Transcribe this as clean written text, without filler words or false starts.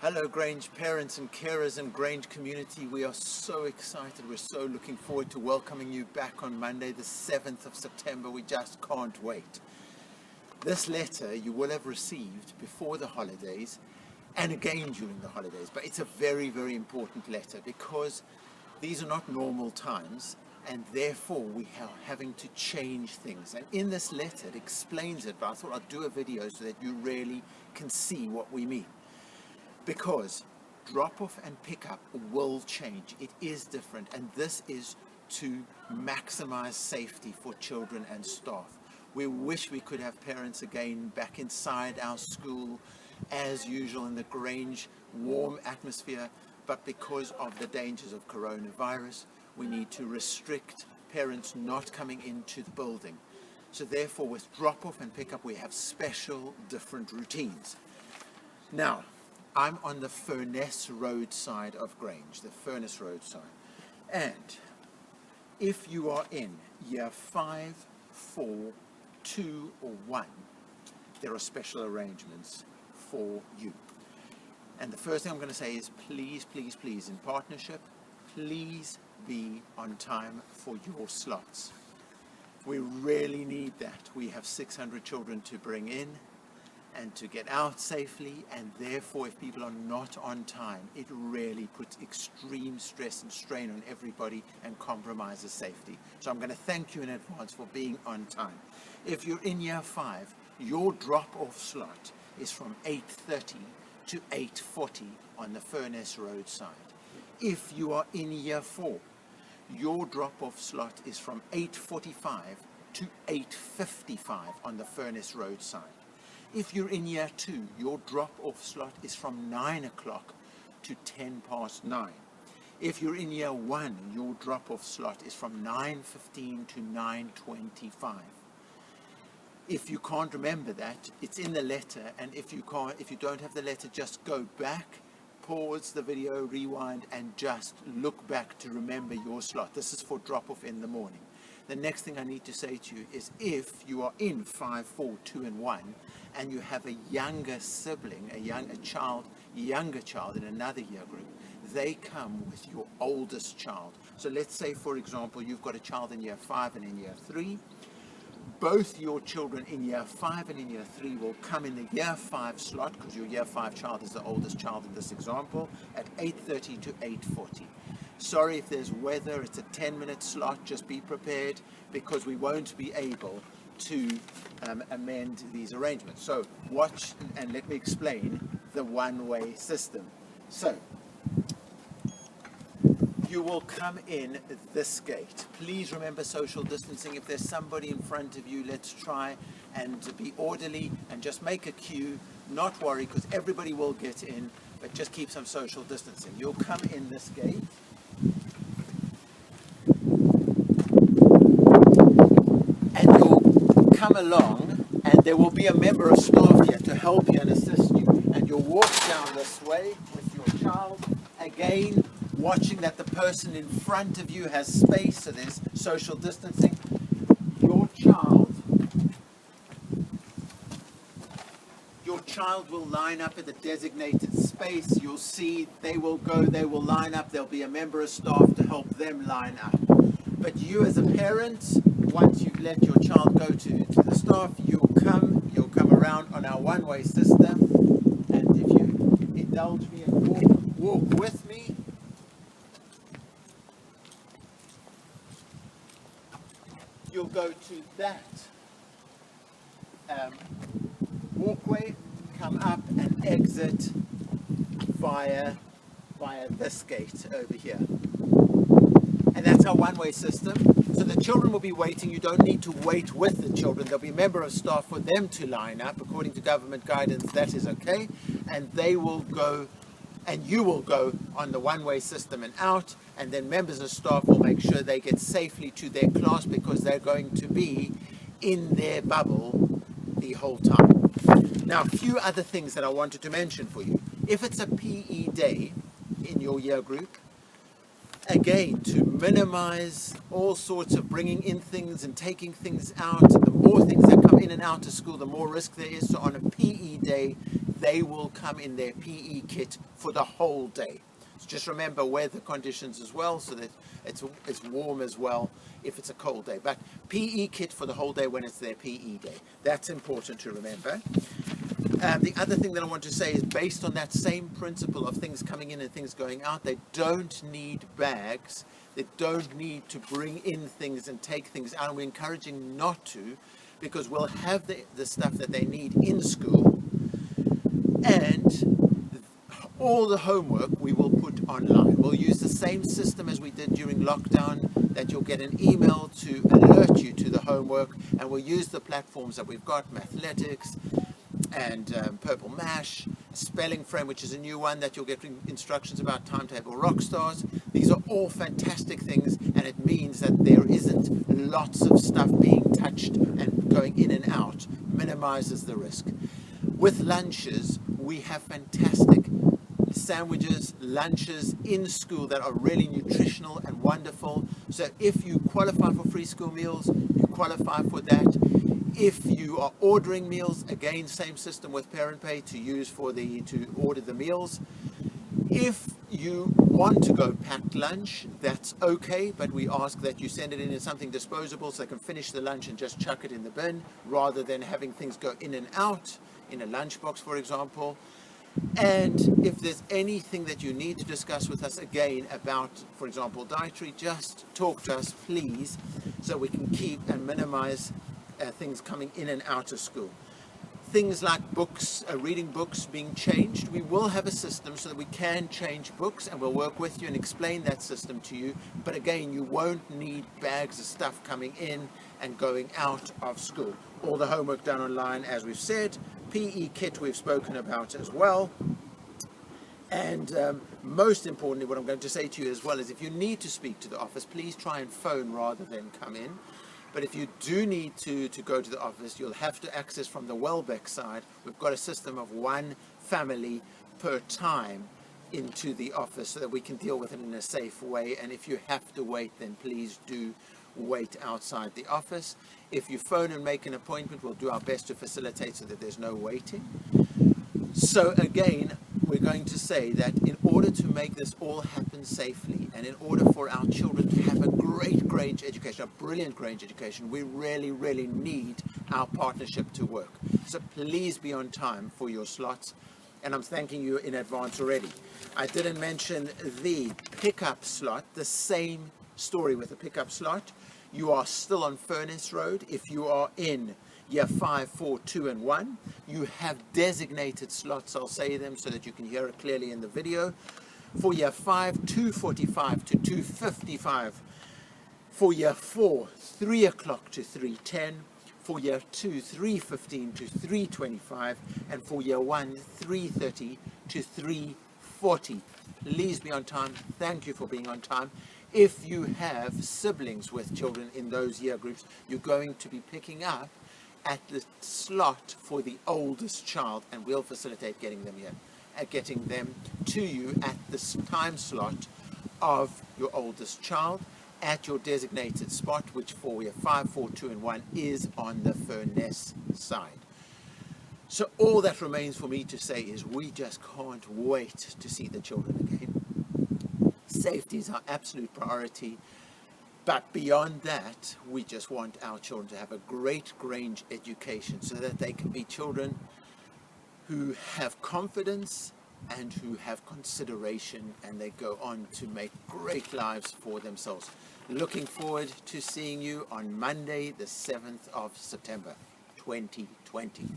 Hello Grange parents and carers and Grange community. We are so excited. We're so looking forward to welcoming you back on Monday the 7th of September. We just can't wait. This letter you will have received before the holidays and again during the holidays. But it's a very, very important letter because these are not normal times and therefore we are having to change things. And in this letter it explains it, but I thought I'd do a video so that you really can see what we mean. Because drop-off and pick-up will change. It is different, and this is to maximize safety for children and staff. We wish we could have parents again back inside our school as usual in the Grange warm atmosphere, but because of the dangers of coronavirus, we need to restrict parents not coming into the building. So therefore, with drop-off and pick-up, we have special different routines. Now, I'm on the Furness road side of Grange, the Furness road side. And if you are in year 5, 4, 2 or 1, there are special arrangements for you. And the first thing I'm going to say is please, please, please, in partnership, please be on time for your slots. We really need that. We have 600 children to bring in and to get out safely, and therefore if people are not on time, it really puts extreme stress and strain on everybody and compromises safety. So I'm going to thank you in advance for being on time. If you're in year 5, your drop-off slot is from 8:30 to 8:40 on the Furness road side. If you are in year 4, your drop-off slot is from 8:45 to 8:55 on the Furness road side. If you're in year 2, your drop-off slot is from 9 o'clock to 10 past 9. If you're in year 1, your drop-off slot is from 9:15 to 9:25. If you can't remember that, it's in the letter, and if you don't have the letter, just go back, pause the video, rewind, and just look back to remember your slot. This is for drop-off in the morning. The next thing I need to say to you is if you are in 5, 4, 2 and 1 and you have a younger sibling, a younger child in another year group, they come with your oldest child. So let's say, for example, you've got a child in year 5 and in year 3. Both your children in year 5 and in year 3 will come in the year 5 slot, because your year 5 child is the oldest child in this example, at 8:30 to 8:40. Sorry if there's weather, it's a 10-minute slot, just be prepared because we won't be able to amend these arrangements. So watch and let me explain the one-way system. So you will come in this gate. Please remember social distancing. If there's somebody in front of you, let's try and be orderly and just make a queue. Not worry, because everybody will get in, but just keep some social distancing. You'll come in this gate. And you'll come along, and there will be a member of staff here to help you and assist you. And you'll walk down this way with your child, again, watching that the person in front of you has space, so there's social distancing. Your child will line up at the designated space. You'll see they will line up. There'll be a member of staff to help them line up. But you as a parent, once you've let your child go to the staff, you'll come around on our one-way system. And if you indulge me and walk with me, you'll go to that walkway, come up and exit via this gate over here. And that's our one-way system. So the children will be waiting. You don't need to wait with the children. There'll be a member of staff for them to line up. According to government guidance, that is okay. And they will go, and you will go on the one-way system and out, and then members of staff will make sure they get safely to their class because they're going to be in their bubble the whole time. Now, a few other things that I wanted to mention for you. If it's a PE day in your year group, again, to minimize all sorts of bringing in things and taking things out, the more things that come in and out of school, the more risk there is. So on a PE day, they will come in their PE kit for the whole day. So just remember weather conditions as well, so that it's warm as well if it's a cold day. But PE kit for the whole day when it's their PE day. That's important to remember. The other thing that I want to say is, based on that same principle of things coming in and things going out, they don't need bags. They don't need to bring in things and take things out. And we're encouraging not to, because we'll have the stuff that they need in school. And all the homework we will put online. We'll use the same system as we did during lockdown, that you'll get an email to alert you to the homework, and we'll use the platforms that we've got, Mathletics and Purple Mash, Spelling Frame, which is a new one that you'll get instructions about, Timetable Rockstars. These are all fantastic things, and it means that there isn't lots of stuff being touched and going in and out. Minimizes the risk. With lunches, we have fantastic sandwiches, lunches in school that are really nutritional and wonderful. So if you qualify for free school meals, you qualify for that. If you are ordering meals, again, same system with Parent Pay to order the meals. If you want to go packed lunch, that's okay, but we ask that you send it in something disposable so they can finish the lunch and just chuck it in the bin, rather than having things go in and out in a lunchbox, for example. And if there's anything that you need to discuss with us again about, for example, dietary, just talk to us, please, so we can keep and minimize things coming in and out of school. Things like books, reading books being changed, we will have a system so that we can change books, and we'll work with you and explain that system to you. But again, you won't need bags of stuff coming in and going out of school. All the homework done online, as we've said. PE kit we've spoken about as well. And most importantly, what I'm going to say to you as well is, if you need to speak to the office, please try and phone rather than come in. But if you do need to go to the office, you'll have to access from the Welbeck side. We've got a system of one family per time into the office so that we can deal with it in a safe way. And if you have to wait, then please do wait outside the office. If you phone and make an appointment, we'll do our best to facilitate so that there's no waiting. So again, we're going to say that in order to make this all happen safely, and in order for our children to have a great Grange education, a brilliant Grange education, we really, really need our partnership to work. So please be on time for your slots, and I'm thanking you in advance already. I didn't mention the pickup slot, the same story with the pickup slot. You are still on Furness Road. If you are in Year 5, 4, 2 and 1, you have designated slots. I'll say them so that you can hear it clearly in the video. For Year 5, 2:45 to 2:55. For Year 4, 3 o'clock to 3:10. For Year 2, 3:15 to 3:25. And for Year 1, 3:30 to 3:40. Please be on time. Thank you for being on time. If you have siblings with children in those year groups, you're going to be picking up at the slot for the oldest child, and we'll facilitate getting them to you at this time slot of your oldest child at your designated spot, which for Year 5, 4, 2 and 1 is on the Furness side. So all that remains for me to say is, we just can't wait to see the children again. Safety is our absolute priority. But beyond that, we just want our children to have a great Grange education so that they can be children who have confidence and who have consideration, and they go on to make great lives for themselves. Looking forward to seeing you on Monday, the 7th of September, 2020.